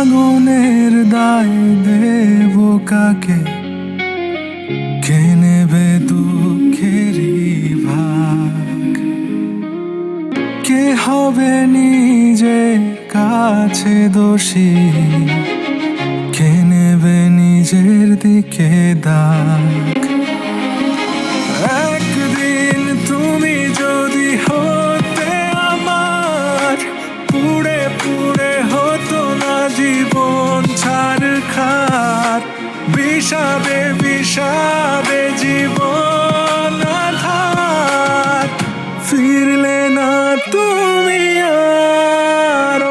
ভাঙনের দায় দেব কাকে? কে নেবে দুঃখেরই ভাগ? কে হবে নিজের কাছে দোষী? কে নেবে নিজের দিকে দাগ? একদিন তুমি যদি হতে আমার, পুড়ে পুড়ে হতো না জীবন ছারখার। বিষাবে বিষাবে জীবন আধার, ফিরলে না তুমি আর।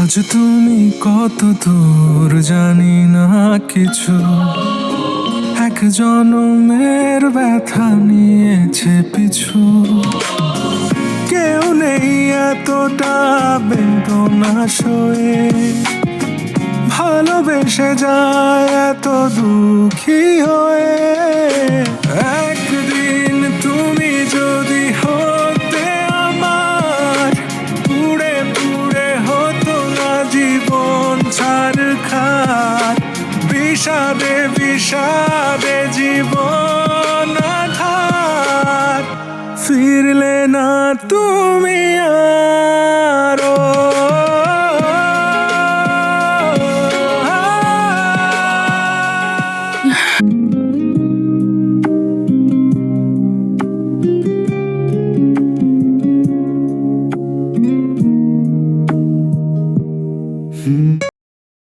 আজ তুমি কত দূর জানি না কিছু, এক জনমের ব্যথা নিয়েছে পিছু। কেউ নেই এতটা বেদনা সয়ে, ভালোবেসে যায় এত দুঃখী হয়ে। একদিন তুমি যদি হতে আমার, পুড়ে পুড়ে হতো না জীবন ছারখার। বিষাবে বিষাবে জীবন আধার, ফিরলে না তুমি